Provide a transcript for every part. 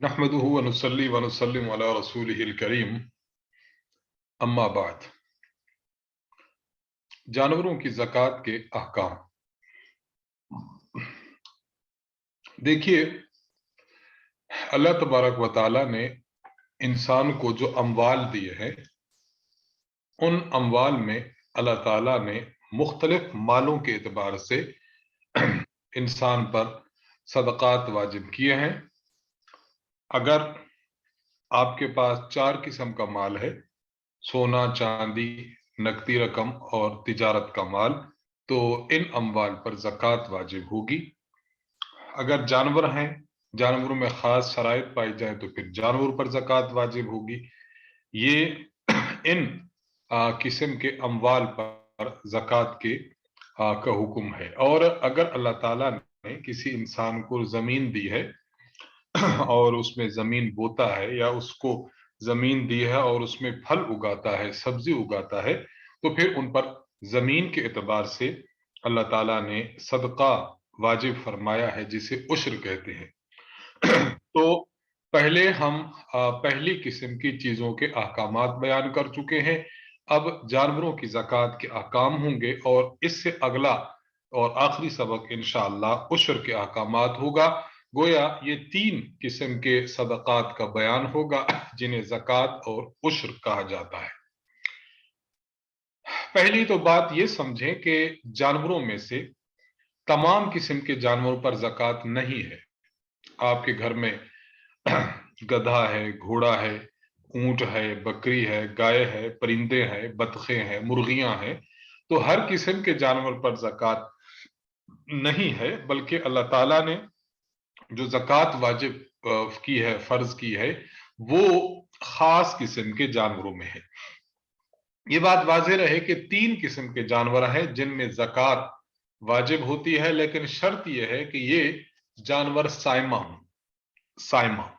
नहमदुहु व नुसल्ली व नुसल्लिमु अला रसूलिहिल करीम, अम्मा बाद। जानवरों की ज़कात के अहकाम। देखिए, अल्लाह तबारक व तआला ने इंसान को जो अमवाल दिए हैं, उन अमवाल में अल्लाह ताला ने मुख्तलिफ मालों के एतबार से इंसान पर सदक़ात वाजिब किए हैं। अगर आपके पास 4 किस्म का माल है, सोना, चांदी, नकदी रकम और तिजारत का माल, तो इन अमवाल पर ज़कात वाजिब होगी। अगर जानवर हैं, जानवरों में ख़ास शराइत पाई जाए तो फिर जानवरों पर ज़कात वाजिब होगी। ये इन किस्म के अमवाल पर ज़कात के का हुक्म है। और अगर अल्लाह ताला ने किसी इंसान को ज़मीन दी है और उसमें ज़मीन बोता है, या उसको ज़मीन दी है और उसमें फल उगाता है, सब्जी उगाता है, तो फिर उन पर ज़मीन के एतबार से अल्लाह ताला ने सदका वाजिब फरमाया है, जिसे उश्र कहते हैं। तो पहले हम पहली किस्म की चीज़ों के अहकामात बयान कर चुके हैं। अब जानवरों की ज़कात के अहकाम होंगे और इससे अगला और आखिरी सबक इंशाअल्लाह उश्र के अहकामात होगा। गोया ये 3 किस्म के सदक़ात का बयान होगा, जिन्हें ज़कात और उश्र कहा जाता है। पहली तो बात ये समझें कि जानवरों में से तमाम किस्म के जानवरों पर ज़कात नहीं है। आपके घर में गधा है, घोड़ा है, ऊंट है, बकरी है, गाय है, परिंदे हैं, बतखें हैं, मुर्गियां हैं, तो हर किस्म के जानवर पर ज़कात नहीं है, बल्कि अल्लाह ताला ने जो ज़कात वाजिब की है, फर्ज की है, वो खास किस्म के जानवरों में है। ये बात वाज़ेह रहे कि 3 किस्म के जानवर हैं जिनमें ज़कात वाजिब होती है, लेकिन शर्त यह है कि ये जानवर साइमा हों। साइमा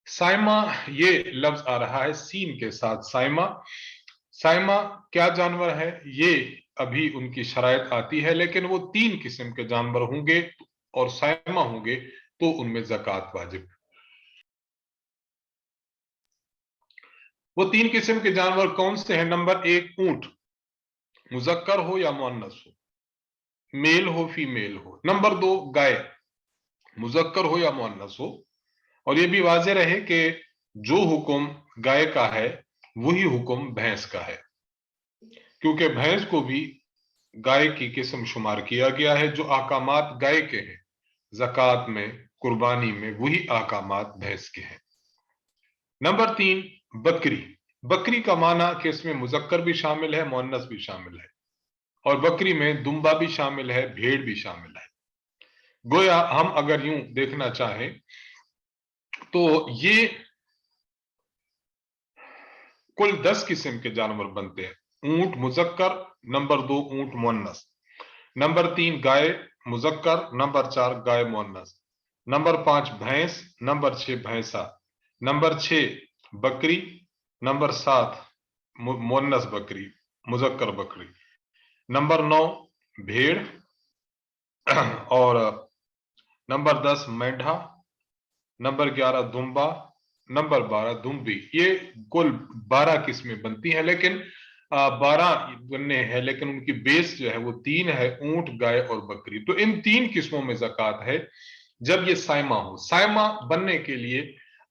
साइमा ये लफ्ज आ रहा है सीन के साथ। साइमा साइमा क्या जानवर है, ये अभी उनकी शराइत आती है, लेकिन वो 3 किस्म के जानवर होंगे और साइमा होंगे तो उनमें ज़कात वाजिब। वो 3 किस्म के जानवर कौन से हैं? नंबर 1 ऊंट, मुज़क्कर हो या मुअन्नस हो, मेल हो फीमेल हो। नंबर 2 गाय, मुज़क्कर हो या मुअन्नस हो। और ये भी वाज़ेह रहे कि जो हुक्म गाय का है वही हुक्म भैंस का है, क्योंकि भैंस को भी गाय की किस्म शुमार किया गया है। जो अहकामात गाय के हैं ज़कात में, कुर्बानी में, वही अहकामात भैंस के हैं। नंबर 3 बकरी। बकरी का माना कि इसमें मुज़क्कर भी शामिल है, मुअन्नस भी शामिल है, और बकरी में दुम्बा भी शामिल है, भेड़ भी शामिल है। गोया हम अगर यूं देखना चाहें तो ये कुल 10 किस्म के जानवर बनते हैं। ऊंट मुज़क्कर, नंबर 2 ऊंट मुअन्नस, नंबर 3 गाय मुज़क्कर, नंबर 4 गाय मुअन्नस, नंबर 5 भैंस, नंबर 6 भैंसा, नंबर 6 बकरी, नंबर 7 मुअन्नस बकरी, मुज़क्कर बकरी, नंबर 9 भेड़, और नंबर 10 मेंढा, नंबर 11 दुम्बा, नंबर 12 दुम्बी। ये कुल 12 किस्में बनती हैं, लेकिन 12 बनने हैं, लेकिन उनकी बेस जो है वो 3 है, ऊंट, गाय और बकरी। तो इन 3 किस्मों में ज़कात है जब ये साइमा हो। साइमा बनने के लिए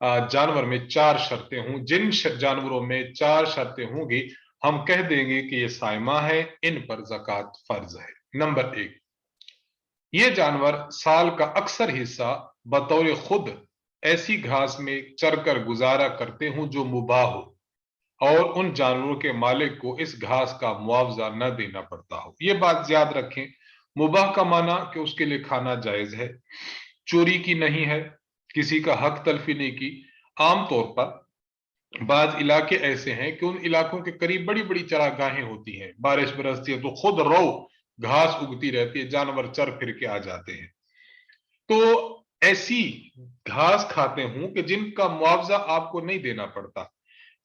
जानवर में 4 शर्तें हों। जिन जानवरों में 4 शर्तें होंगी, हम कह देंगे कि ये साइमा है, इन पर ज़कात फर्ज है। नंबर 1, ये जानवर साल का अक्सर हिस्सा बतौर खुद ऐसी घास में चरकर गुजारा करते हों जो मुबाह हो, और उन जानवरों के मालिक को इस घास का मुआवजा न देना पड़ता हो। यह बात याद रखें, मुबाह का माना कि उसके लिए खाना जायज है, चोरी की नहीं है, किसी का हक तलफी नहीं की। आमतौर पर बाज इलाके ऐसे हैं कि उन इलाकों के करीब बड़ी बड़ी चरागाहें होती हैं, बारिश बरसती है तो खुद रो घास उगती रहती है, जानवर चर फिर के आ जाते हैं। तो ऐसी घास खाते हूं कि जिनका मुआवजा आपको नहीं देना पड़ता,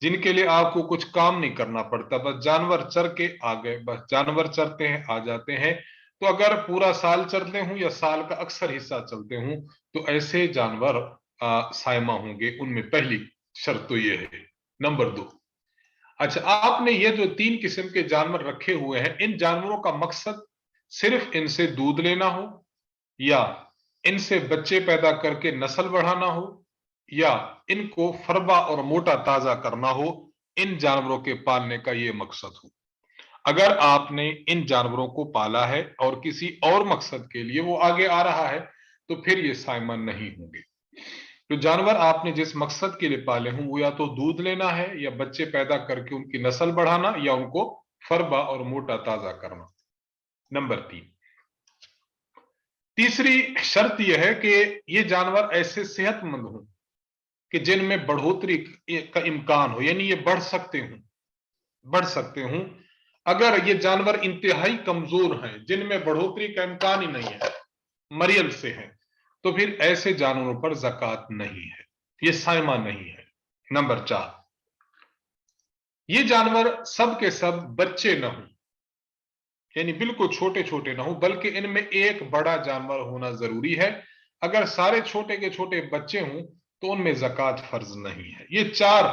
जिनके लिए आपको कुछ काम नहीं करना पड़ता, बस जानवर चर के आ गए, बस जानवर चरते हैं आ जाते हैं। तो अगर पूरा साल चलते हूं या साल का अक्सर हिस्सा चलते हूं, तो ऐसे जानवर साइमा होंगे, उनमें पहली शर्त तो ये है। नंबर 2, अच्छा, आपने ये जो 3 किस्म के जानवर रखे हुए हैं, इन जानवरों का मकसद सिर्फ इनसे दूध लेना हो, या इनसे बच्चे पैदा करके नस्ल बढ़ाना हो, या इनको फरबा और मोटा ताजा करना हो, इन जानवरों के पालने का ये मकसद हो। अगर आपने इन जानवरों को पाला है और किसी और मकसद के लिए वो आगे आ रहा है, तो फिर ये साइमन नहीं होंगे। तो जानवर आपने जिस मकसद के लिए पाले हों, वो या तो दूध लेना है, या बच्चे पैदा करके उनकी नस्ल बढ़ाना, या उनको फरबा और मोटा ताजा करना। नंबर 3, तीसरी शर्त यह है कि ये जानवर ऐसे सेहतमंद हों कि जिनमें बढ़ोतरी का इम्कान हो, यानी ये बढ़ सकते हों। अगर ये जानवर इंतहाई कमजोर हैं, जिनमें बढ़ोतरी का इम्कान ही नहीं है, मरियल से हैं, तो फिर ऐसे जानवरों पर ज़कात नहीं है, ये साइमा नहीं है। नंबर 4, ये जानवर सब के सब बच्चे न हों, यानी बिल्कुल छोटे छोटे ना हो, बल्कि इनमें एक बड़ा जानवर होना जरूरी है। अगर सारे छोटे के छोटे बच्चे हों तो उनमें ज़कात फर्ज नहीं है। ये 4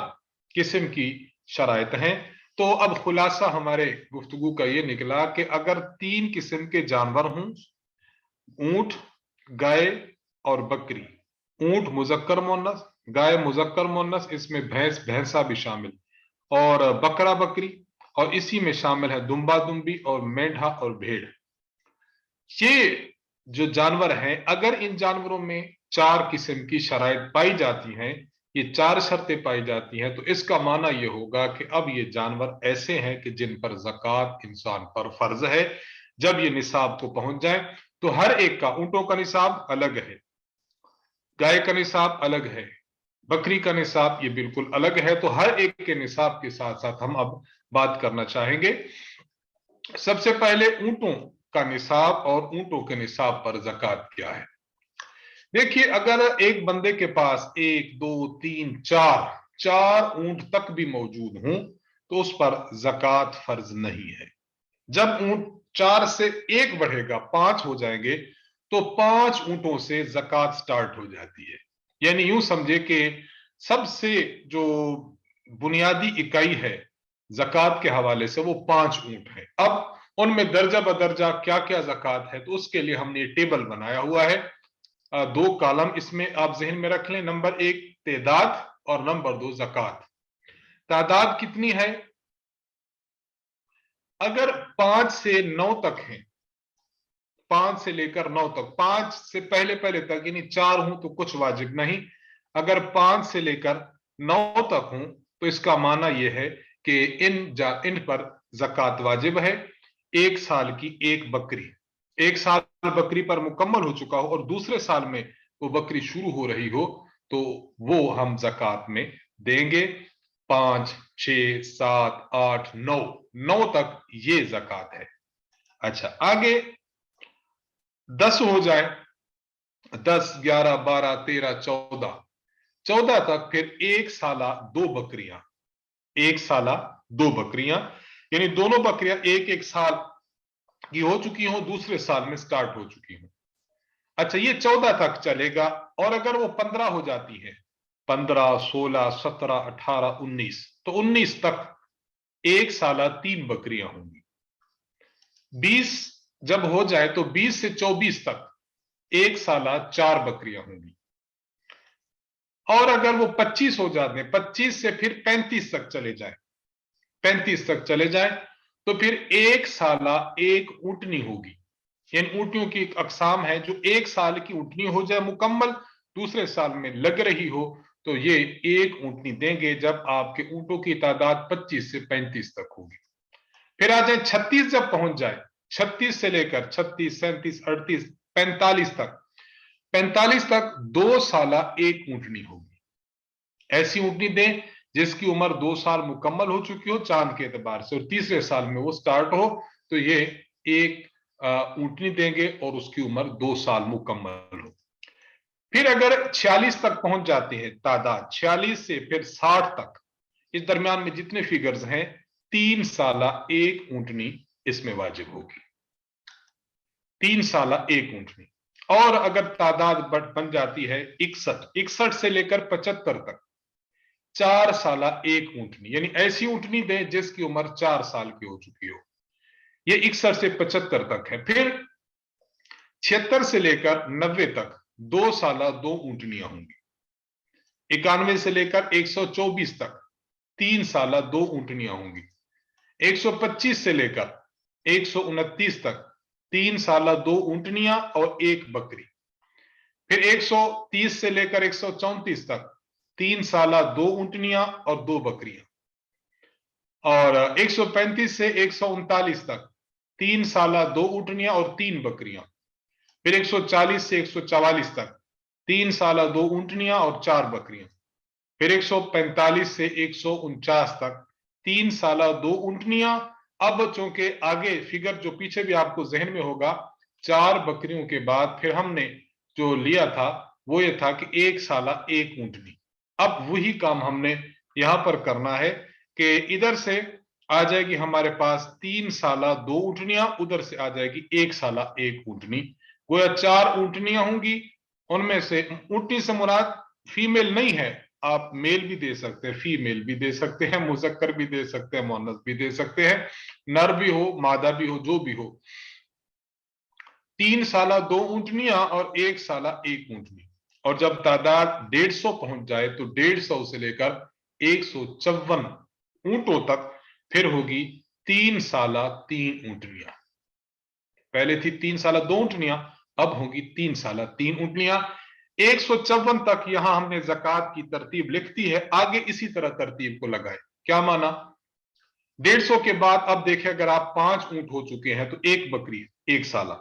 किस्म की शराइत हैं। तो अब खुलासा हमारे गुफ्तगू का ये निकला कि अगर 3 किस्म के जानवर हों, ऊंट, गाय और बकरी, ऊंट मुजक्कर मुन्नस, गाय मुजक्कर मुन्नस, इसमें भैंस भैंसा भी शामिल, और बकरा बकरी, और इसी में शामिल है दुम्बा दुम्बी और मेंढा और भेड़। ये जो जानवर हैं, अगर इन जानवरों में 4 किस्म की शराइत पाई जाती हैं, ये 4 शर्तें पाई जाती हैं, तो इसका माना यह होगा कि अब ये जानवर ऐसे हैं कि जिन पर ज़कात इंसान पर फर्ज है। जब ये निसाब को पहुंच जाए तो हर एक का, ऊंटों का निसाब अलग है, गाय का निसाब अलग है, बकरी का निसाब ये बिल्कुल अलग है। तो हर एक के निसाब के साथ साथ हम अब बात करना चाहेंगे। सबसे पहले ऊंटों का निसाब और ऊंटों के निसाब पर ज़कात क्या है। देखिए, अगर एक बंदे के पास 1 2 3 4 ऊंट तक भी मौजूद हों तो उस पर ज़कात फर्ज नहीं है। जब ऊंट 4 से 1 बढ़ेगा, 5 हो जाएंगे, तो 5 ऊंटों से ज़कात स्टार्ट हो जाती है। यानी यूं समझे कि सबसे जो बुनियादी इकाई है ज़कात के हवाले से वो 5 ऊंट है। अब उनमें दर्जा बदर्जा क्या क्या ज़कात है, तो उसके लिए हमने टेबल बनाया हुआ है। 2 कॉलम इसमें आप जहन में रख लें। नंबर 1 तादाद और नंबर 2 ज़कात। तादाद कितनी है? अगर 5 से 9 तक है, 5 से लेकर 9 तक, 5 से पहले पहले तक यानी 4 हूं तो कुछ वाजिब नहीं। अगर 5 से लेकर 9 तक हूं तो इसका माना यह है कि इन पर ज़कात वाजिब है। 1 साल की एक बकरी, 1 साल बकरी पर मुकम्मल हो चुका हो और दूसरे साल में वो बकरी शुरू हो रही हो, तो वो हम ज़कात में देंगे। 5 6 7 8 9, 9 तक ये ज़कात है। अच्छा, आगे 10 हो जाए, 10 11 12 13 14, 14 तक फिर 1 साला 2 बकरियां, 1 साला 2 बकरियां, यानी दोनों बकरियां 1 साल की हो चुकी हो, दूसरे साल में स्टार्ट हो चुकी हो। अच्छा, ये 14 तक चलेगा। और अगर वो 15 हो जाती है, 15 16 17 18 19, तो 19 तक 1 साला 3 बकरियां होंगी। 20 जब हो जाए तो 20 से 24 तक 1 साला 4 बकरियां होंगी। और अगर वो 25 हो जाते हैं, 25 से फिर 35 तक चले जाए, 35 तक चले जाए, तो फिर 1 साला 1 ऊंटनी होगी। इन ऊंटनियों की एक अकसाम है, जो 1 साल की ऊंटनी हो जाए मुकम्मल, दूसरे साल में लग रही हो, तो ये 1 ऊंटनी देंगे जब आपके ऊंटों की तादाद 25 से 35 तक होगी। फिर आ जाए 36 जब पहुंच जाए, 36 से लेकर 36 37 38 45 तक, 45 तक 2 साला 1 ऊंटनी होगी। ऐसी ऊंटनी दें जिसकी उम्र 2 साल मुकम्मल हो चुकी हो चांद के एतबार से, और तीसरे साल में वो स्टार्ट हो, तो ये एक ऊंटनी देंगे और उसकी उम्र 2 साल मुकम्मल हो। फिर अगर 46 तक पहुंच जाते हैं तादाद, 46 से फिर 60 तक, इस दरमियान में जितने फिगर्स हैं, 3 साला 1 ऊंटनी इसमें वाजिब होगी। 3 साला 1 ऊंटनी। और अगर तादाद बन जाती है 61 से लेकर 75 तक, 4 साला एक ऊंटनी, यानी ऐसी ऊंटनी दें जिसकी उम्र 4 साल की हो चुकी हो। ये 61 से 75 तक है। फिर 76 से लेकर 90 तक 2 साला 2 ऊंटनियां होंगी। 91 से लेकर 124 तक 3 साला 2 ऊंटनियां होंगी। 125 से लेकर 129 तक 3 साला 2 ऊंटनियां और एक बकरी। फिर 130 से लेकर 134 तक 3 साला 2 ऊंटनियां और 2 बकरियां। और 135 से 139 तक 3 साला 2 ऊंटनियां और 3 बकरियां। फिर 140 से 144 तक 3 साला 2 ऊंटनियां और 4 बकरियां। फिर 145 से 149 तक 3 साला 2 ऊंटनियां। अब चूंकि आगे फिगर जो पीछे भी आपको जहन में होगा, 4 बकरियों के बाद फिर हमने जो लिया था वो ये था कि 1 साला 1 ऊंटनी। अब वही काम हमने यहां पर करना है कि इधर से आ जाएगी हमारे पास 3 साला 2 ऊंटनियां, उधर से आ जाएगी 1 साला 1 ऊंटनी। गोया 4 ऊंटनियां होंगी। उनमें से ऊंटनी से मुराद फीमेल नहीं है, आप मेल भी दे सकते हैं, फीमेल भी दे सकते हैं, मुजक्कर भी दे सकते हैं, मुअन्नस भी दे सकते हैं, नर भी हो मादा भी हो, जो भी हो। 3 साला 2 ऊंटनियां और 1 साला 1 ऊंटनी। और जब तादाद 150 पहुंच जाए तो 150 से लेकर 154 ऊंटों तक फिर होगी 3 साला 3 ऊंटनियां। पहले थी 3 साला 2 ऊंटनियां, अब होगी 3 साला 3 ऊंटनियां। 154 तक यहां हमने ज़कात की तरतीब लिख दी है, आगे इसी तरह तरतीब को लगाए। क्या माना? 150 के बाद अब देखें, अगर आप 5 ऊंट हो चुके हैं तो एक बकरी 1 साला।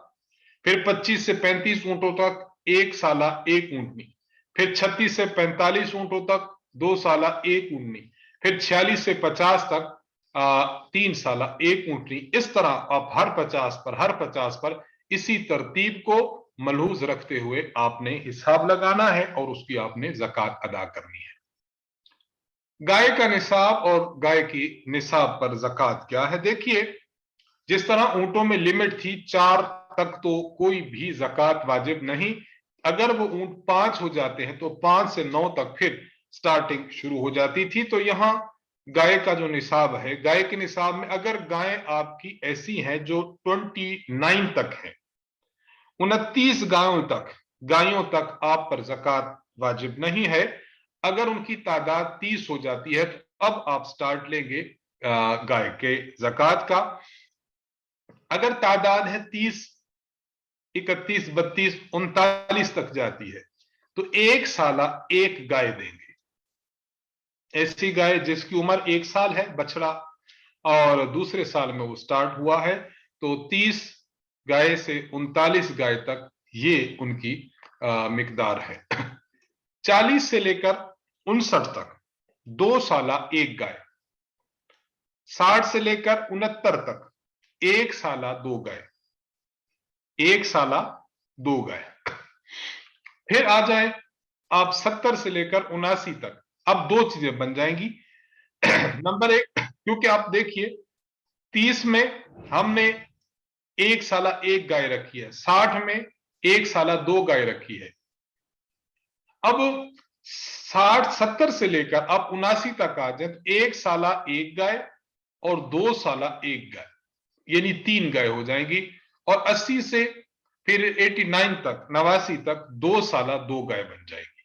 फिर 25 से 35 ऊंटों तक 1 साला 1 ऊंटनी। फिर 36 से 45 ऊंटों तक 2 साला 1 ऊंटनी। फिर 46 से 50 तक 3 साला 1 ऊंटनी। इस तरह आप हर 50 पर इसी तरतीब को मलहूज रखते हुए आपने हिसाब लगाना है और उसकी आपने ज़कात अदा करनी है। गाय का निसाब और गाय की निसाब पर ज़कात क्या है? देखिए, जिस तरह ऊंटों में लिमिट थी 4 तक तो कोई भी ज़कात वाजिब नहीं। अगर वो ऊंट 5 हो जाते हैं तो 5 से 9 तक फिर स्टार्टिंग शुरू हो जाती थी। तो यहां गाय का जो निसाब है, गाय के निसाब में अगर गाय आपकी ऐसी हैं जो 29 तक है, 29 गायों तक आप पर ज़कात वाजिब नहीं है। अगर उनकी तादाद 30 हो जाती है तो अब आप स्टार्ट लेंगे गाय के ज़कात का। अगर तादाद है 30, 31, 32, 39 तक जाती है तो 1 साला 1 गाय देंगे। ऐसी गाय जिसकी उम्र 1 साल है, बछड़ा, और दूसरे साल में वो स्टार्ट हुआ है, तो 30 गाय से 39 गाय तक ये उनकी मिकदार है। 40 से लेकर 59 तक 2 साला 1 गाय। 60 से लेकर 69 तक 1 साला 2 गाय। 1 साला 2 गाय। फिर आ जाए आप 70 से लेकर 79 तक, अब 2 चीजें बन जाएंगी। नंबर 1, क्योंकि आप देखिए 30 में हमने 1 साला 1 गाय रखी है, 60 में 1 साला 2 गाय रखी है। अब 70 से लेकर आप 79 तक आ जाए तो 1 साला 1 गाय और 2 साला 1 गाय, यानी 3 गाय हो जाएंगी। और 80 से फिर 89 तक, 89 तक 2 साला 2 गाय बन जाएगी।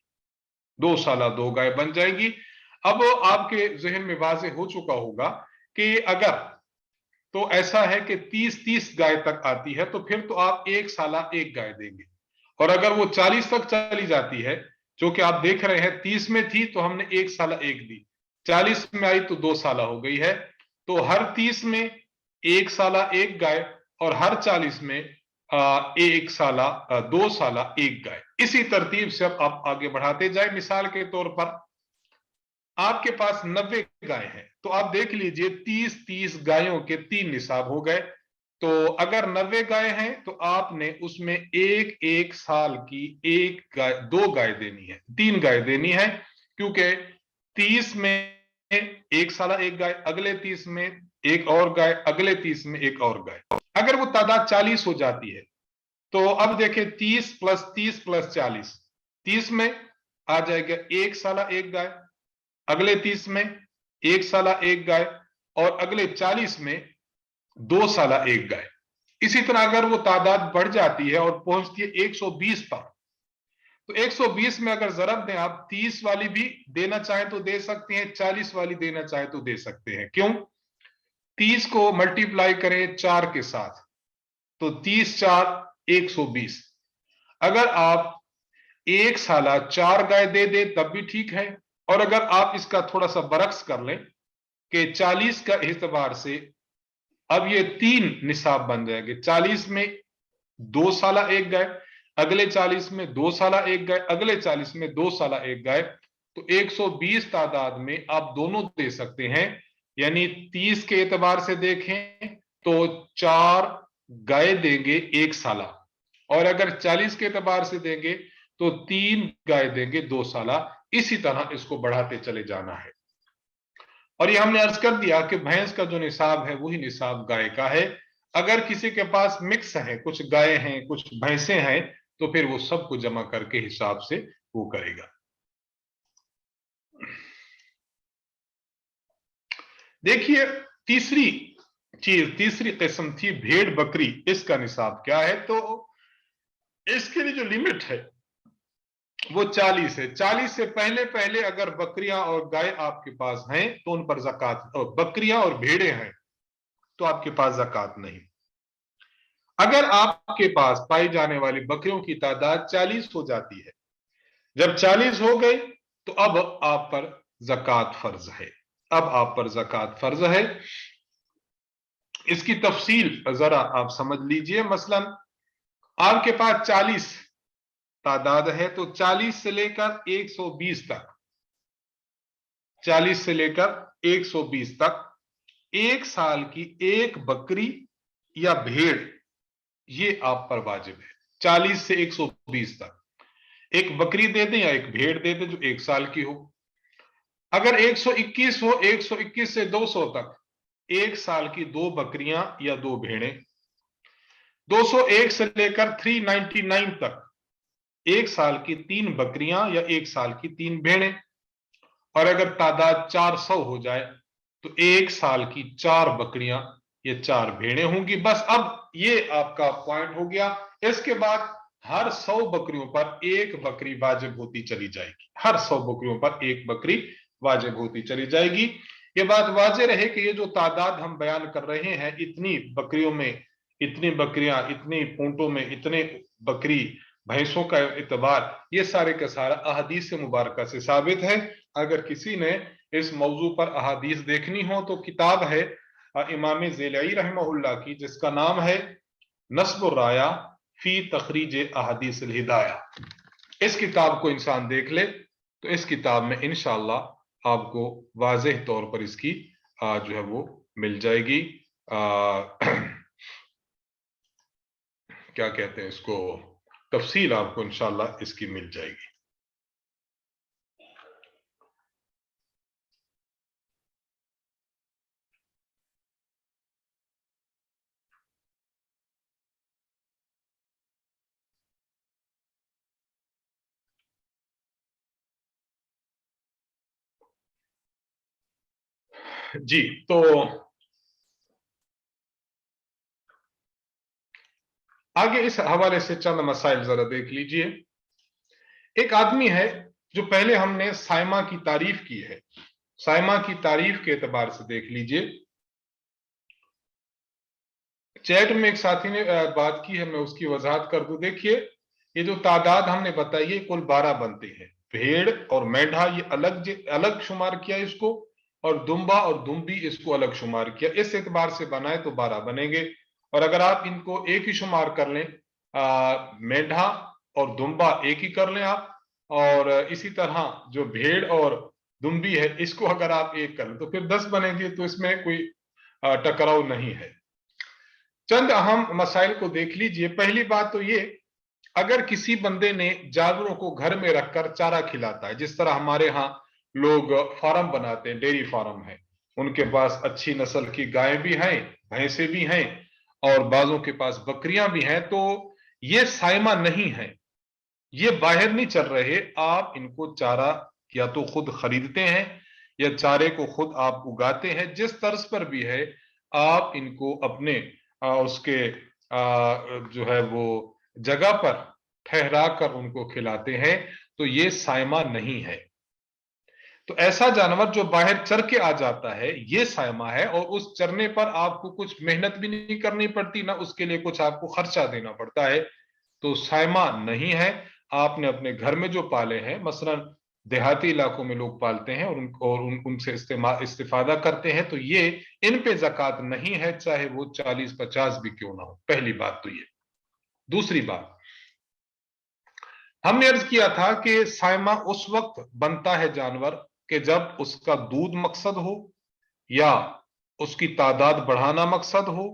2 साला 2 गाय बन जाएगी। अब आपके जहन में वाज़ेह हो चुका होगा कि अगर तो ऐसा है कि 30 गाय तक आती है तो फिर तो आप 1 साला 1 गाय देंगे। और अगर वो 40 तक चली जाती है, जो कि आप देख रहे हैं 30 में थी तो हमने 1 साला 1 दी, 40 में आई तो 2 साला हो गई है। तो हर 30 में 1 साला 1 गाय और हर 40 में 1 साला 2 साला 1 गाय। इसी तरतीब से अब आप आगे बढ़ाते जाए। मिसाल के तौर पर आपके पास 90 गाय हैं तो आप देख लीजिए 30 गायों के 3 निसाब हो गए। तो अगर 90 गाय हैं तो आपने उसमें 1 साल की 1 गाय, 2 गाय देनी है, 3 गाय देनी है, क्योंकि 30 में 1 साला 1 गाय, अगले 30 में 1 और गाय, अगले 30 में 1 और गाय। अगर वो तादाद 40 हो जाती है तो अब देखें 30 प्लस 40, 30 में आ जाएगा 1 साला 1 गाय, अगले 30 में 1 साला 1 गाय, और अगले 40 में 2 साला 1 गाय। इसी तरह अगर वो तादाद बढ़ जाती है और पहुंचती है 120 पर, तो 120 में अगर जरब दें आप, 30 वाली भी देना चाहें तो दे सकते हैं, 40 वाली देना चाहें तो दे सकते हैं। क्यों? 30 को मल्टीप्लाई करें 4 के साथ, तो 30 4 120। अगर आप 1 साला 4 गाय दे दे तब भी ठीक है, और अगर आप इसका थोड़ा सा बरक्स कर लें कि 40 का एतबार से अब ये 3 निसाब बन जाएंगे, 40 में 2 साला 1 गाय, अगले 40 में 2 साला 1 गाय, अगले 40 में 2 साला 1 गाय, तो 120 तादाद में आप दोनों दे सकते हैं। यानी 30 के एतबार से देखें तो 4 गाय देंगे 1 साला, और अगर 40 के एतबार से देंगे तो 3 गाय देंगे 2 साला। इसी तरह इसको बढ़ाते चले जाना है। और ये हमने अर्ज कर दिया कि भैंस का जो निसाब है वही निसाब गाय का है। अगर किसी के पास मिक्स है, कुछ गाय हैं कुछ भैंसे हैं, तो फिर वो सबको जमा करके हिसाब से वो करेगा। देखिए तीसरी किस्म थी भेड़ बकरी, इसका निसाब क्या है? तो इसके लिए जो लिमिट है वो 40 है। 40 से पहले पहले अगर बकरियां और गाय आपके पास हैं तो उन पर ज़कात, और बकरियां और भेड़ें हैं तो आपके पास ज़कात नहीं। अगर आपके पास पाई जाने वाली बकरियों की तादाद 40 हो जाती है, जब 40 हो गए तो अब आप पर ज़कात फर्ज है। अब आप पर ज़कात फर्ज है। इसकी तफसील जरा आप समझ लीजिए। मसलन आपके पास 40 तादाद है, तो 40 से लेकर 120 तक, 40 से लेकर 120 तक एक साल की एक बकरी या भेड़ ये आप पर वाजिब है। 40 से 120 तक एक बकरी दे दें या एक भेड़ दे दें जो 1 साल की हो। अगर 121 हो, 121 से 200 तक 1 साल की 2 बकरियां या 2 भेड़ें। 201 से लेकर 399 तक 1 साल की 3 बकरियां या 1 साल की 3 भेड़ें। और अगर तादाद 400 हो जाए तो 1 साल की 4 बकरियां या 4 भेड़ें होंगी। बस अब ये आपका पॉइंट हो गया। इसके बाद हर 100 बकरियों पर एक बकरी वाजिब होती चली जाएगी। हर 100 बकरियों पर एक बकरी वाजिब होती चली जाएगी। ये बात वाजे रहे कि ये जो तादाद हम बयान कर रहे हैं, इतनी बकरियों में इतनी बकरियां, इतनी ऊंटों में इतने बकरी, भैंसों का एतबार, ये सारे का सारा अहादीस मुबारका से साबित है। अगर किसी ने इस मौजू पर अहादीस देखनी हो तो किताब है इमाम ज़ैलई रहमहुल्लाह की, जिसका नाम है नस्बुर राया फी तखरीज अहादीस अल हिदाया। इस किताब को इंसान देख ले तो इस किताब में इंशाअल्लाह आपको वाज़ेह तौर पर इसकी जो है वो मिल जाएगी। क्या कहते हैं इसको, तफसील आपको इंशाअल्लाह इसकी मिल जाएगी। जी, तो आगे इस हवाले से चंद मसाइल जरा देख लीजिए। एक आदमी है जो पहले हमने साइमा की तारीफ की है, साइमा की तारीफ के एतबार से देख लीजिए। चैट में एक साथी ने बात की है, मैं उसकी वजाहत कर दूं। देखिए ये जो तादाद हमने बताई है कुल 12 बनते हैं। भेड़ और मेंढा ये अलग अलग शुमार किया इसको, और दुम्बा और दुम्बी इसको अलग शुमार किया। इस एतबार से बनाए तो 12 बनेंगे। और अगर आप इनको एक ही शुमार कर लें, मेंढा और दुम्बा एक ही कर लें आप, और इसी तरह जो भेड़ और दुम्बी है इसको अगर आप एक कर लें तो फिर 10 बनेंगे। तो इसमें कोई टकराव नहीं है। चंद अहम मसाइल को देख लीजिए। पहली बात तो ये, अगर किसी बंदे ने जानवरों को घर में रखकर चारा खिलाता है, जिस तरह हमारे यहाँ लोग फार्म बनाते हैं, डेयरी फार्म है, उनके पास अच्छी नस्ल की गायें भी हैं, भैंसे भी हैं, और बाजों के पास बकरियां भी हैं, तो یہ साइमा नहीं है, ये बाहर नहीं चल रहे, आप इनको चारा या तो खुद खरीदते हैं या चारे को खुद आप उगाते हैं, जिस तर्ज पर भी है आप इनको अपने उसके जो है वो जगह पर ठहरा कर उनको खिलाते हैं, तो ये साइमा नहीं है। तो ऐसा जानवर जो बाहर चर के आ जाता है ये साइमा है, और उस चरने पर आपको कुछ मेहनत भी नहीं करनी पड़ती, ना उसके लिए कुछ आपको खर्चा देना पड़ता है, तो साइमा नहीं है। आपने अपने घर में जो पाले हैं, मसलन देहाती इलाकों में लोग पालते हैं और उनसे इस्तेफादा करते हैं, तो ये इन पे ज़कात नहीं है, चाहे वो 40-50 भी क्यों ना हो। पहली बात तो ये। दूसरी बात, हमने अर्ज किया था कि साइमा उस वक्त बनता है जानवर कि जब उसका दूध मकसद हो, या उसकी तादाद बढ़ाना मकसद हो,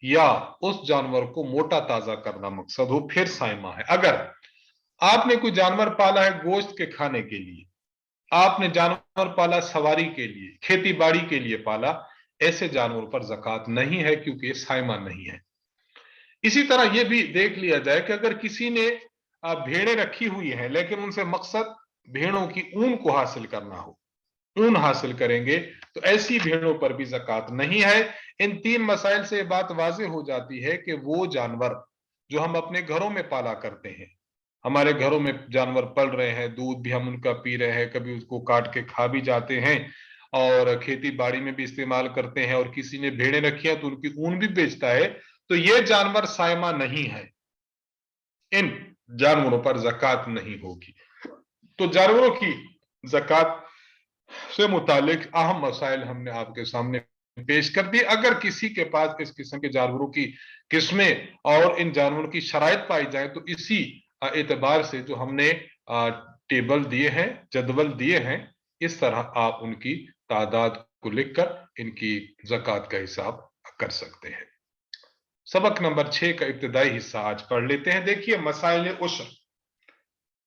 या उस जानवर को मोटा ताजा करना मकसद हो, फिर साइमा है। अगर आपने कोई जानवर पाला है गोश्त के खाने के लिए, आपने जानवर पाला सवारी के लिए, खेती बाड़ी के लिए पाला, ऐसे जानवरों पर ज़कात नहीं है, क्योंकि ये साइमा नहीं है। इसी तरह यह भी देख लिया जाए कि अगर किसी ने भेड़ें रखी हुई हैं, लेकिन उनसे मकसद भेड़ों की ऊन को हासिल करना हो, ऊन हासिल करेंगे, तो ऐसी भेड़ों पर भी ज़कात नहीं है। इन तीन मसाइल से बात वाज़ेह हो जाती है कि वो जानवर जो हम अपने घरों में पाला करते हैं, हमारे घरों में जानवर पल रहे हैं, दूध भी हम उनका पी रहे हैं, कभी उसको काट के खा भी जाते हैं, और खेती बाड़ी में भी इस्तेमाल करते हैं, और किसी ने भेड़ें रखी हैं तो उनकी ऊन भी बेचता है, तो ये जानवर साइमा नहीं है, इन जानवरों पर ज़कात नहीं होगी। तो जानवरों की ज़कात से मुतालिक अहम मसाइल हमने आपके सामने पेश कर दिए। अगर किसी के पास इस किस्म के जानवरों की किस्में और इन जानवरों की शराइत पाई जाए, तो इसी एतबार से जो हमने टेबल दिए हैं, जदवल दिए हैं, इस तरह आप उनकी तादाद को लिखकर इनकी ज़कात का हिसाब कर सकते हैं। सबक नंबर 6 का इब्तिदाई हिस्सा आज पढ़ लेते हैं। देखिए, मसाइल उश्र।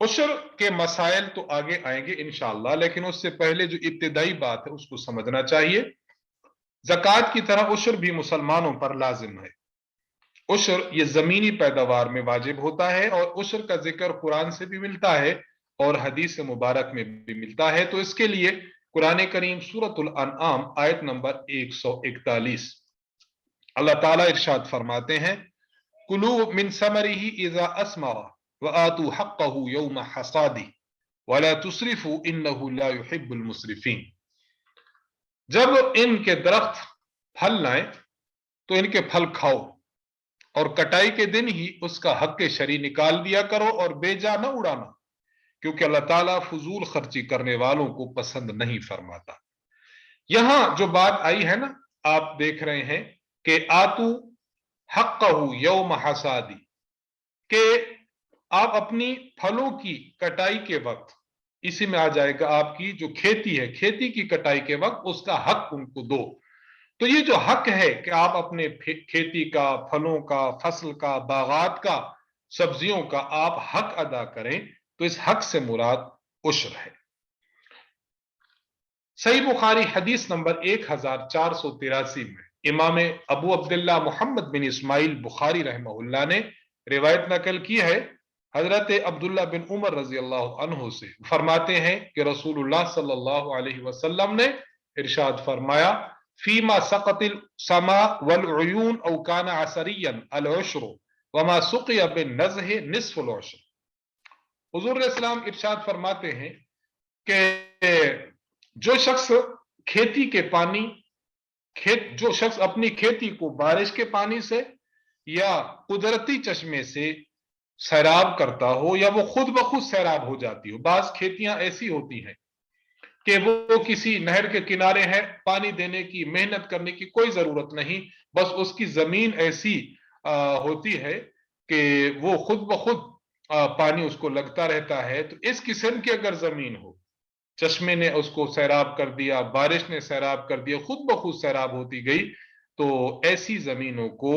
उश्र के मसाइल तो आगे आएंगे इंशाअल्लाह, लेकिन उससे पहले जो इब्तिदाई बात है उसको समझना चाहिए। ज़कात की तरह उश्र भी मुसलमानों पर लाजिम है। उश्र ये जमीनी पैदावार में वाजिब होता है, और उश्र का जिक्र कुरान से भी मिलता है और हदीस मुबारक में भी मिलता है। तो इसके लिए कुरान करीम सूरतुल अनआम आयत नंबर 141, अल्लाह ताला इरशाद फरमाते हैं, कुलू मिन समरिही इज़ा अस्मरा व आतू हक्कहू यौम हसादी वला तुसरिफू इन्नहु ला युहिब्बुल मुसरिफीन। जब इनके दरख्त फल लाएं तो इनके फल खाओ, और कटाई के दिन ही उसका हक शरी निकाल दिया करो, और बेजा न उड़ाना, क्योंकि अल्लाह ताला फजूल खर्ची करने वालों को पसंद नहीं फरमाता। यहां जो बात आई है ना, आप देख रहे हैं कि आतू हक्कहू यौम हसादी, के आप अपनी फलों की कटाई के वक्त, इसी में आ जाएगा आपकी जो खेती है, खेती की कटाई के वक्त उसका हक उनको दो। तो ये जो हक है कि आप अपने खेती का, फलों का, फसल का, बागात का, सब्जियों का आप हक अदा करें, तो इस हक से मुराद उश्र है। सही बुखारी हदीस नंबर 1483 में इमाम अबू अब्दुल्ला मोहम्मद बिन इस्माइल बुखारी रहमहुल्लाह ने रिवायत नकल की है हजरत अब्दुल्ला बिन उमर रजी अल्लाह अन्हु से। फरमाते हैं कि रसूलुल्लाह सल्लल्लाहु अलैहि वसल्लम ने इरशाद फरमाया, फीमा सकतिल समा वल उयून औ काना असरियन अल उश्र वमा सुक़िया बिन नज़ह निस्फुल उश्र। हुजूर इस्लाम इरशाद फरमाते हैं कि जो शख्स खेती के पानी, जो शख्स अपनी खेती को बारिश के पानी से या कुदरती चश्मे से सैराब करता हो, या वो खुद ब खुद सैराब हो जाती हो। बाज खेतियां ऐसी होती हैं कि वो किसी नहर के किनारे है, पानी देने की, मेहनत करने की कोई जरूरत नहीं, बस उसकी जमीन ऐसी होती है कि वो खुद ब खुद पानी उसको लगता रहता है। तो इस किस्म की अगर जमीन हो, चश्मे ने उसको सैराब कर दिया, बारिश ने सैराब कर दिया, खुद ब खुद सैराब होती गई, तो ऐसी जमीनों को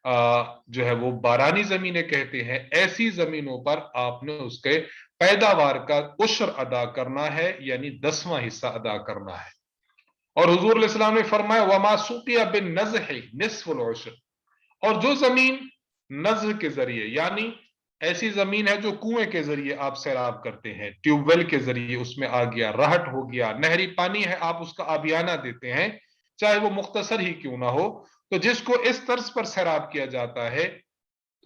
जो है वो बारानी जमीनें कहते हैं। ऐसी जमीनों पर आपने उसके पैदावार का उश्र अदा करना है, यानी 10वां हिस्सा अदा करना है। और हुजूर इस्लाम ने फरमाया, वमा सुकिया बिन नज़ह निस्फुल उश्र, और जो जमीन नज़र के जरिए, यानी ऐसी जमीन है जो कुएं के जरिए आप सैराब करते हैं, ट्यूबवेल के जरिए उसमें आ गया, रहट हो गया, नहरी पानी है आप उसका आबियाना देते हैं, चाहे वो मुख्तसर ही क्यों ना हो, तो जिसको इस तर्ज पर सैराब किया जाता है,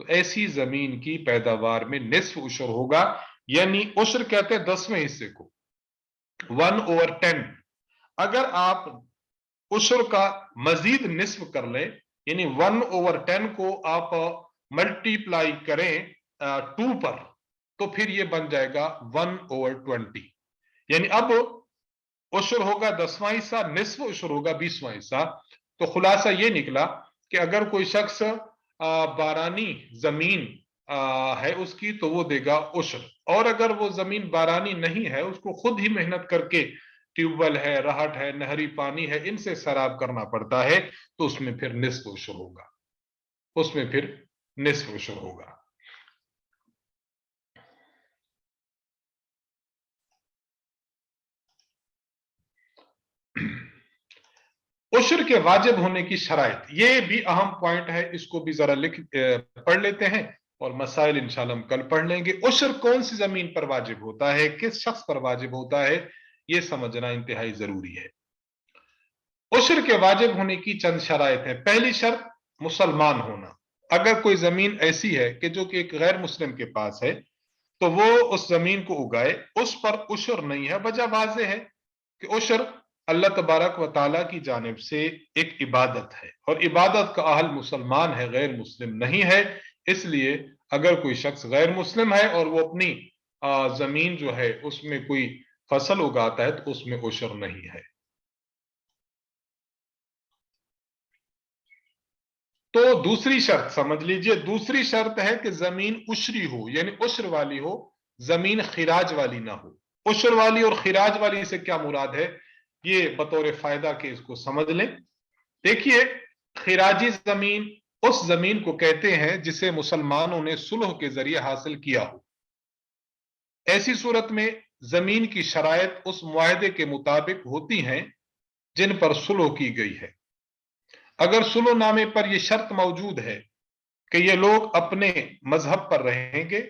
तो ऐसी जमीन की पैदावार में निस्फ उशर होगा। यानी उशर कहते हैं 10वें हिस्से को, 1/10। अगर आप उशर का मजीद निस्फ कर लें, यानी 1/10 को आप मल्टीप्लाई करें 2 पर, तो फिर ये बन जाएगा 1/20। यानी अब उशर होगा 10वां हिस्सा, निस्फ उशर होगा 20वां हिस्सा। तो खुलासा ये निकला कि अगर कोई शख्स बारानी जमीन है उसकी, तो वो देगा उशर, और अगर वो जमीन बारानी नहीं है, उसको खुद ही मेहनत करके ट्यूबवेल है, रहट है, नहरी पानी है, इनसे सैराब करना पड़ता है, तो उसमें फिर निस्फ उशर होगा, उसमें फिर निस्फ उशर होगा। उशर के वाजिब होने की शराइत, ये भी अहम पॉइंट है, इसको भी जरा पढ़ लेते हैं, और मसाइल इंशाल्लाह हम कल पढ़ लेंगे। उशर कौन सी जमीन पर वाजिब होता है, किस शख्स पर वाजिब होता है, ये समझना इंतहाई जरूरी है। उशर के वाजिब होने की चंद शराइत है। पहली शर्त मुसलमान होना। अगर कोई जमीन ऐसी है कि जो कि एक गैर मुस्लिम के पास है, तो वो उस जमीन को उगाए, उस पर उशर नहीं है। वजह वाज़ेह है कि उशर अल्लाह तबारक व ताला की जानिब से एक इबादत है, और इबादत का अहल मुसलमान है, गैर मुस्लिम नहीं है। इसलिए अगर कोई शख्स गैर मुस्लिम है और वो अपनी जमीन जो है उसमें कोई फसल उगाता है, तो उसमें उशर नहीं है। तो दूसरी शर्त समझ लीजिए, दूसरी शर्त है कि जमीन उशरी हो, यानी उशर वाली हो, जमीन खिराज वाली ना हो। उशर वाली और खिराज वाली से क्या मुराद है, ये बतौर फायदा के इसको समझ लें। देखिए, खिराजी जमीन उस जमीन को कहते हैं जिसे मुसलमानों ने सुलह के जरिए हासिल किया हो। ऐसी सूरत में जमीन की शराइत उस मुआहदे के मुताबिक होती हैं जिन पर सुलह की गई है। अगर सुलहनामे पर यह शर्त मौजूद है कि ये लोग अपने मजहब पर रहेंगे,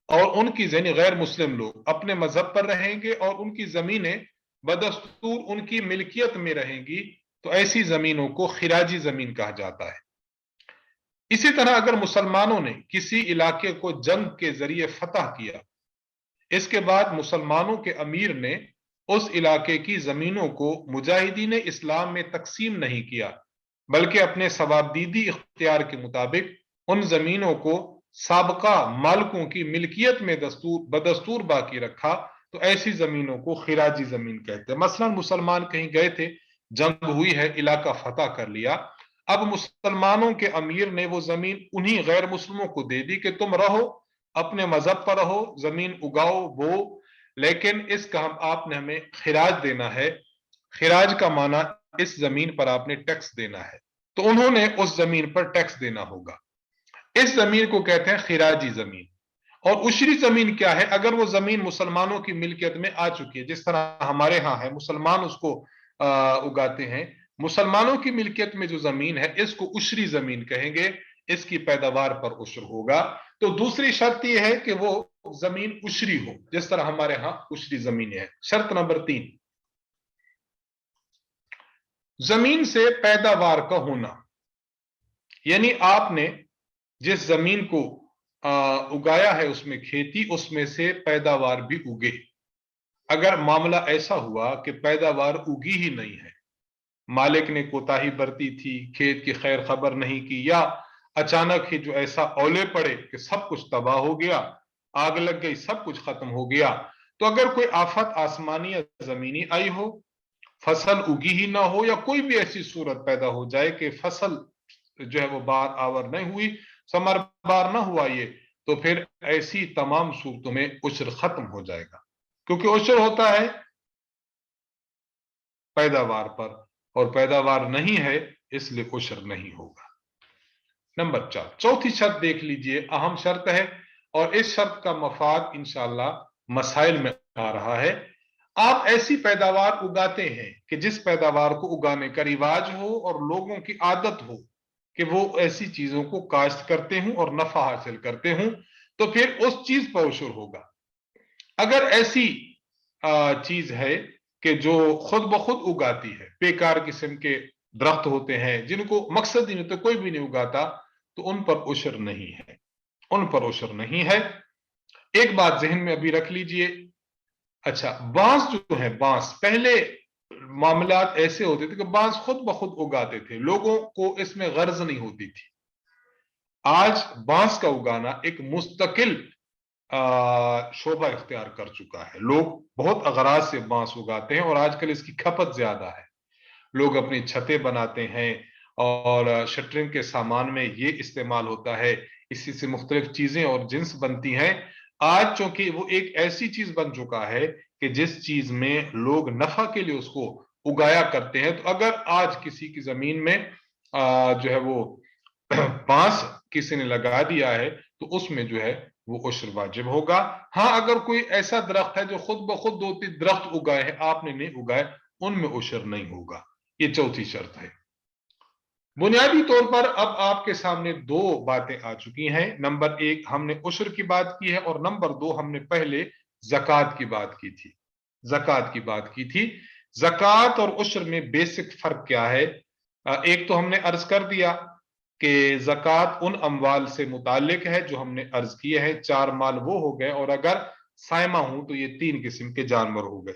और उनकी यानी गैर मुस्लिम लोग अपने मजहब पर रहेंगे, और उनकी जमीनें बदस्तूर उनकी मिल्कियत में रहेंगी, तो ऐसी जमीनों को खिराजी जमीन कहा जाता है। इसी तरह अगर मुसलमानों ने किसी इलाके को जंग के जरिए फतह किया, इसके बाद मुसलमानों के अमीर ने उस इलाके की जमीनों को मुजाहिदीन इस्लाम में तकसीम नहीं किया, बल्कि अपने सवाबदीदी इख्तियार के मुताबिक उन जमीनों को साबका मालिकों की मिल्कियत में बदस्तूर बाकी रखा, तो ऐसी जमीनों को खिराजी जमीन कहते हैं। मसलन मुसलमान कहीं गए थे, जंग हुई है, इलाका फतह कर लिया, अब मुसलमानों के अमीर ने वो जमीन उन्हीं गैर मुस्लिमों को दे दी कि तुम रहो, अपने मजहब पर रहो, जमीन उगाओ, बो, लेकिन इसका आपने हमें खिराज देना है। खिराज का माना इस जमीन पर आपने टैक्स देना है, तो उन्होंने उस जमीन पर टैक्स देना होगा। इस जमीन को कहते हैं खिराजी जमीन। और उशरी जमीन क्या है, अगर वो जमीन मुसलमानों की मिल्कियत में आ चुकी है, जिस तरह हमारे यहां है, मुसलमान उसको उगाते हैं, मुसलमानों की मिल्कियत में जो जमीन है, इसको उशरी जमीन कहेंगे, इसकी पैदावार पर उशर होगा। तो दूसरी शर्त यह है कि वो जमीन उशरी हो, जिस तरह हमारे यहां उशरी जमीन है। शर्त नंबर 3, जमीन से पैदावार का होना, यानी आपने जिस जमीन को उगाया है उसमें खेती, उसमें से पैदावार भी उगे। अगर मामला ऐसा हुआ कि पैदावार उगी ही नहीं है, मालिक ने कोताही बरती थी, खेत की खैर खबर नहीं की, या अचानक ही जो ऐसा ओले पड़े कि सब कुछ तबाह हो गया, आग लग गई, सब कुछ खत्म हो गया, तो अगर कोई आफत आसमानी या जमीनी आई हो, फसल उगी ही ना हो, या कोई भी ऐसी सूरत पैदा हो जाए कि फसल जो है वो बार आवर नहीं हुई, समर बार ना हुआ ये, तो फिर ऐसी तमाम सूरतों में उश्र खत्म हो जाएगा, क्योंकि उश्र होता है पैदावार पर, और पैदावार नहीं है, इसलिए उश्र नहीं होगा। नंबर 4, चौथी शर्त देख लीजिए, अहम शर्त है, और इस शर्त का मफाद इंशाअल्लाह मसाइल में आ रहा है। आप ऐसी पैदावार उगाते हैं कि जिस पैदावार को उगाने का रिवाज हो और लोगों की आदत हो, کہ वो ऐसी चीजों को काश्त करते हूं और नफा हासिल करते हूं, तो फिर उस चीज पर उशर होगा। अगर ऐसी चीज है कि जो खुद ब खुद उगाती है, बेकार किस्म के दरख्त होते हैं जिनको मकसद ही नहीं, तो कोई भी नहीं उगाता, तो उन पर उशर नहीं है, उन पर उशर नहीं है। एक बात जहन में अभी रख लीजिए। अच्छा, बांस जो है, बांस पहले मामलात ऐसे होते थे कि बांस खुद ब खुद उगाते थे, लोगों को इसमें गर्ज नहीं होती थी। आज बांस का उगाना एक मुस्तकिल शोभा इख्तियार कर चुका है। लोग बहुत अगराज से बांस उगाते हैं और आजकल इसकी खपत ज्यादा है। लोग अपनी छतें बनाते हैं और शटरिंग के सामान में ये इस्तेमाल होता है, इसी से मुख्तलिफ चीजें और जिन्स बनती हैं। आज चूंकि वो एक ऐसी चीज बन चुका है कि जिस चीज में लोग नफा के लिए उसको उगाया करते हैं, तो अगर आज किसी की जमीन में जो है वो बांस किसी ने लगा दिया है, तो उसमें जो है वो उश्र वाजिब होगा। हाँ, अगर कोई ऐसा दरख्त है जो खुद ब खुद दो तीन दरख्त उगाए हैं, आपने नहीं उगाए, उनमें उश्र नहीं होगा। ये चौथी शर्त है। बुनियादी तौर पर अब आपके सामने दो बातें आ चुकी हैं। नंबर एक, हमने उश्र की बात की है, और नंबर दो, हमने पहले जकात की बात की थी। जकात की बात की थी। जकात और उश्र में बेसिक फर्क क्या है? एक तो हमने अर्ज कर दिया कि जकात उन अमवाल से मुतालिक है जो हमने अर्ज किए हैं। चार माल वो हो गए, और अगर सायमा हूं तो ये तीन किस्म के जानवर हो गए।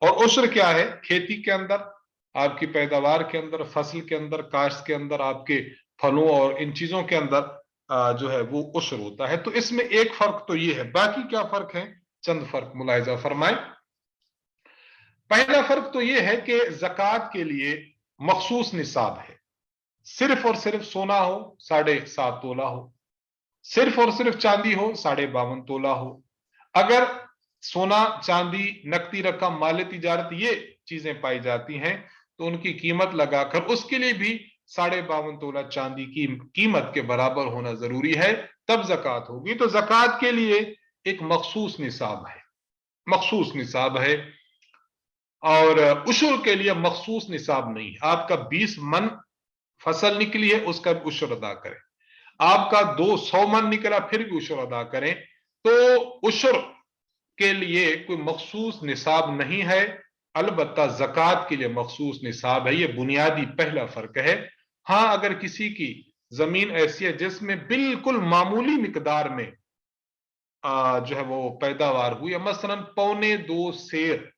और उश्र क्या है? खेती के अंदर, आपकी पैदावार के अंदर, फसल के अंदर, काश्त के अंदर, आपके फलों और इन चीजों के अंदर जो है वो उश्र होता है। तो इसमें एक फर्क तो ये है। बाकी क्या फर्क है? चंद फर्क मुलाहिजा फरमाए। पहला फर्क तो ये है कि जकात के लिए मखसूस निसाब है। सिर्फ और सिर्फ सोना हो 7.5 तोला हो, सिर्फ और सिर्फ चांदी हो 52.5 तोला हो। अगर सोना, चांदी, नकदी रकम, माल तिजारत, ये चीजें पाई जाती हैं, तो उनकी कीमत लगाकर उसके लिए भी 52.5 तोला चांदी की कीमत के बराबर होना जरूरी है, तब जकात होगी। तो जकात के लिए एक मखसूस निसाब है, मखसूस निसाब है। और उशर के लिए मखसूस निसाब नहीं है। आपका 20 मन फसल निकली है, उसका भी उशर अदा करें। आपका 200 मन निकला, फिर भी उशर अदा करें। तो उशर के लिए कोई मखसूस निसाब नहीं है, अलबत्ता जकात के लिए मखसूस निसाब है। ये बुनियादी पहला फर्क है। हाँ, अगर किसी की जमीन ऐसी है जिसमें बिल्कुल मामूली मिकदार में जो है वो पैदावार हुई है, मसलन 1.25 सेर,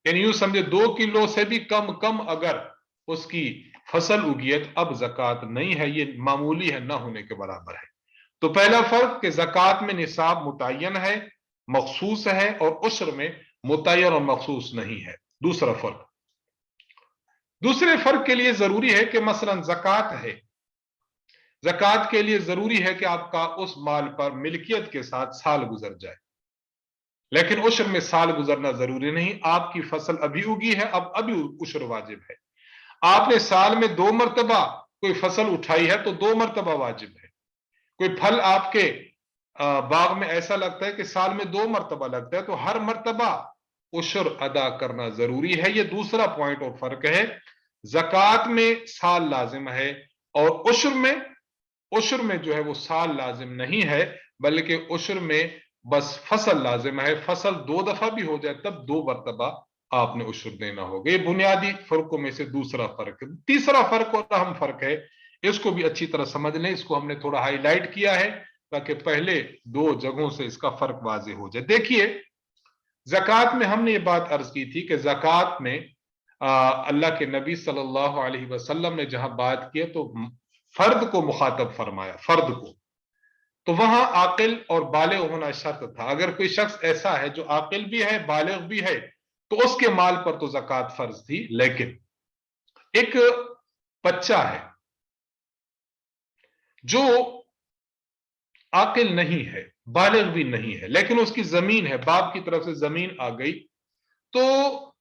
यानी यूं समझे 2 किलो से भी कम कम अगर उसकी फसल उगी है, तो अब जकात नहीं है, ये मामूली है, ना होने के बराबर है। तो पहला फर्क कि जकात में निसाब मुतय्यन है, मखसूस है, और उश्र में मुतय्यन और मखसूस नहीं है। दूसरा फर्क, दूसरे फर्क के लिए जरूरी है कि मसलन जकात है, जकात के लिए जरूरी है कि आपका उस माल पर मिल्कियत के साथ साल गुजर जाए। लेकिन उश्र में साल गुजरना जरूरी नहीं। आपकी फसल अभी उगी है, अब अभी उश्र वाजिब है। आपने साल में 2 मरतबा कोई फसल उठाई है, तो 2 मरतबा वाजिब है। कोई फल आपके बाग में ऐसा लगता है कि साल में 2 मरतबा लगता है, तो हर मरतबा उश्र अदा करना जरूरी है। यह दूसरा पॉइंट और फर्क है। जकात में साल लाजिम है, और उश्र में जो है वो साल लाजिम नहीं है, बल्कि उश्र में बस फसल लाजिम है। फसल 2 दफा भी हो जाए तब 2 मरतबा आपने उश्र देना होगा। ये बुनियादी फर्कों में से दूसरा फर्क है। तीसरा फर्क और अहम फर्क है, इसको भी अच्छी तरह समझ लें। इसको हमने थोड़ा हाईलाइट किया है ताकि पहले 2 जगहों से इसका फर्क वाजे हो जाए। देखिए, जकात में हमने ये बात अर्ज की थी कि जकात में अल्लाह के नबी सल्लल्लाहु अलैहि वसल्लम ने जहां बात की तो फर्द को मुखातब फरमाया, फर्द को। तो वहां आकिल और बालिग होना शर्त था। अगर कोई शख्स ऐसा है जो आकिल भी है, बालिग भी है, तो उसके माल पर तो जकात फर्ज थी। लेकिन एक बच्चा है जो आकिल नहीं है, बालिग भी नहीं है, लेकिन उसकी जमीन है, बाप की तरफ से जमीन आ गई, तो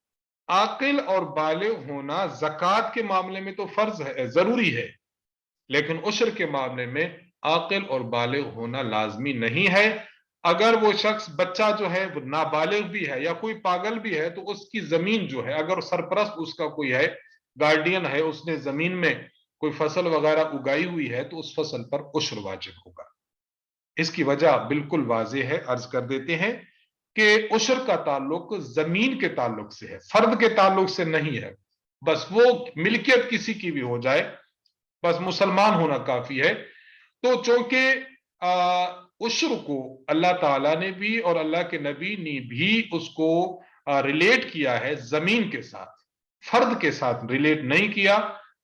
आकिल और बालिग होना जकात के मामले में तो फर्ज है, जरूरी है। लेकिन उश्र के मामले में आकिल और बालिग होना लाजमी नहीं है। अगर वो शख्स, बच्चा जो है वो नाबालिग भी है या कोई पागल भी है, तो उसकी जमीन जो है, अगर सरपरस्त उसका कोई है, गार्डियन है, उसने जमीन में कोई फसल वगैरह उगाई हुई है तो उस फसल पर उश्र वाजिब होगा। इसकी वजह बिल्कुल वाज़ेह है, अर्ज कर देते हैं कि उश्र का ताल्लुक जमीन के ताल्लुक से है, फर्द के ताल्लुक से नहीं है। बस वो मिल्कियत किसी की भी हो जाए, बस मुसलमान होना काफी है। तो चूंकि उश्र को अल्लाह ताला ने भी और अल्लाह के नबी ने भी उसको रिलेट किया है जमीन के साथ, फर्द के साथ रिलेट नहीं किया।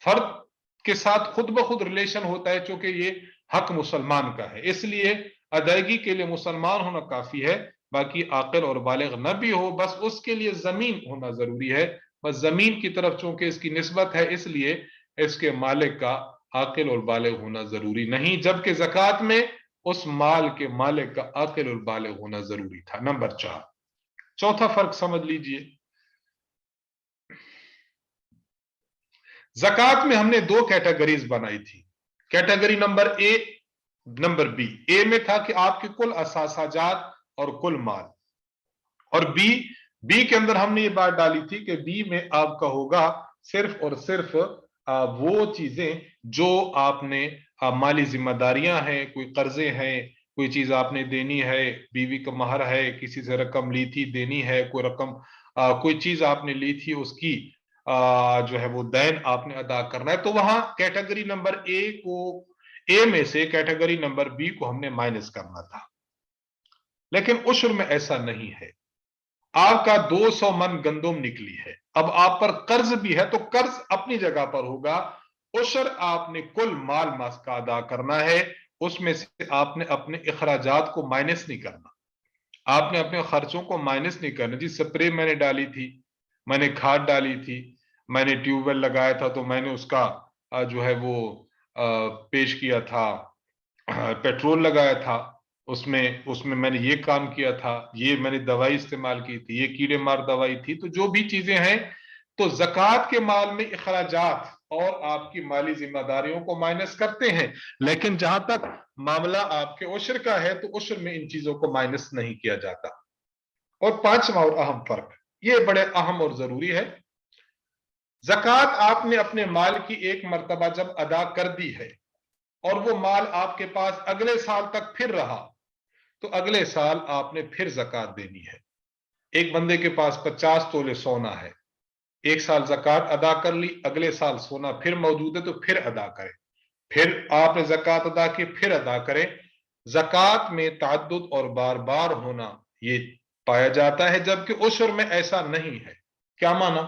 फर्द के साथ खुद ब खुद रिलेशन होता है, चूंकि ये हक मुसलमान का है, इसलिए अदायगी के लिए मुसलमान होना काफी है। बाकी आकिल और बालिग न भी हो, बस उसके लिए जमीन होना जरूरी है। बस जमीन की तरफ चूंकि इसकी निस्बत है, इसलिए इसके मालिक का आकिल और बालिग होना जरूरी नहीं, जबकि ज़कात में उस माल के मालिक का आकिल और बालिग होना जरूरी था। नंबर 4, चौथा फर्क समझ लीजिए। ज़कात में हमने 2 कैटेगरीज बनाई थी, category number A, number B. A में था कि आपके कुल असासाजात और कुल माल, और बी के अंदर हमने ये बात डाली थी कि बी में आपका होगा सिर्फ और सिर्फ वो चीजें जो आपने माली जिम्मेदारियां हैं, कोई कर्जे हैं, कोई चीज आपने देनी है, बीवी का महर है, किसी से रकम ली थी देनी है, कोई रकम कोई चीज आपने ली थी उसकी जो है वो दैन आपने अदा करना है। तो वहां कैटेगरी नंबर ए में से कैटेगरी नंबर बी को हमने माइनस करना था। लेकिन उश्र में ऐसा नहीं है। आपका 200 मन गंदुम निकली है, अब आप पर कर्ज भी है तो कर्ज अपनी जगह पर होगा। उश्र आपने कुल माल मास का अदा करना है, उसमें से आपने अपने इखराजात को माइनस नहीं करना, आपने अपने खर्चों को माइनस नहीं करना। जी स्प्रे मैंने डाली थी, मैंने खाद डाली थी, मैंने ट्यूबवेल लगाया था तो मैंने उसका जो है वो पेश किया था, पेट्रोल लगाया था, उसमें उसमें मैंने ये काम किया था, ये मैंने दवाई इस्तेमाल की थी, ये कीड़े मार दवाई थी। तो जो भी चीजें हैं, तो ज़कात के माल में इखराजात और आपकी माली जिम्मेदारियों को माइनस करते हैं, लेकिन जहां तक मामला आपके उश्र का है तो उश्र में इन चीजों को माइनस नहीं किया जाता। और पांचवा और अहम फर्क, ये बड़े अहम और जरूरी है, ज़कात आपने अपने माल की एक मर्तबा जब अदा कर दी है और वो माल आपके पास अगले साल तक फिर रहा, तो अगले साल आपने फिर ज़कात देनी है। एक बंदे के पास 50 तोले सोना है, एक साल ज़कात अदा कर ली, अगले साल सोना फिर मौजूद है तो फिर अदा करें, फिर आपने ज़कात अदा की, फिर अदा करें। ज़कात में ताद्दुद और बार बार होना ये पाया जाता है, जबकि उश्र में ऐसा नहीं है। क्या माना,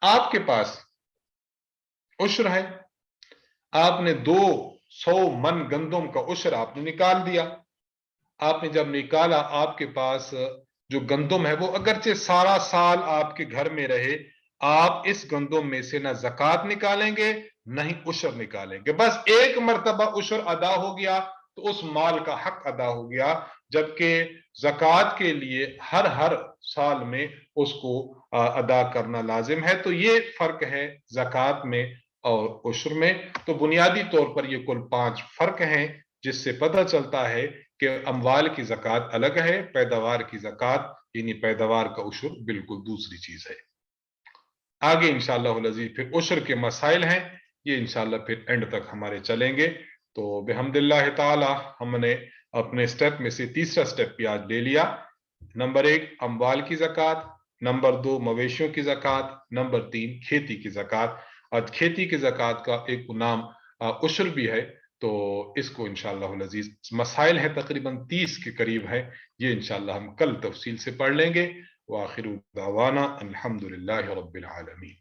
आपके पास उश्र है, आपने 200 मन गंदुम का उश्र आपने निकाल दिया, आपने जब निकाला आपके पास जो गंदुम है वो अगरचे सारा साल आपके घर में रहे, आप इस गंदुम में से ना ज़कात निकालेंगे ना ही उश्र निकालेंगे, बस एक मर्तबा उश्र अदा हो गया तो उस माल का हक अदा हो गया। जबकि ज़कात के लिए हर हर साल में उसको अदा करना लाजिम है। तो ये फर्क है ज़कात में और उश्र में। तो बुनियादी तौर पर ये कुल 5 फर्क हैं, जिससे पता चलता है कि अमवाल की ज़कात अलग है, पैदावार की ज़कात यानी पैदावार का उश्र बिल्कुल दूसरी चीज है। आगे इंशाअल्लाह अज़ीज़ फिर उश्र के मसाइल हैं, ये इंशाअल्लाह फिर एंड तक हमारे चलेंगे। तो बिहम्दिल्लाह ताला हमने अपने स्टेप में से तीसरा स्टेप भी आज ले लिया। नंबर 1 अमवाल की ज़कात, नंबर 2 मवेशियों की ज़कात, नंबर 3 खेती की ज़कात। आज खेती की ज़कात का एक नाम उश्र भी है, तो इसको इंशाअल्लाह अज़ीज़ मसाइल है तकरीबन 30 के करीब है, ये इंशाअल्लाह हम कल तफसील से पढ़ लेंगे। व आखिर दावाना अल्हम्दुलिल्लाहि रब्बिल आलमीन।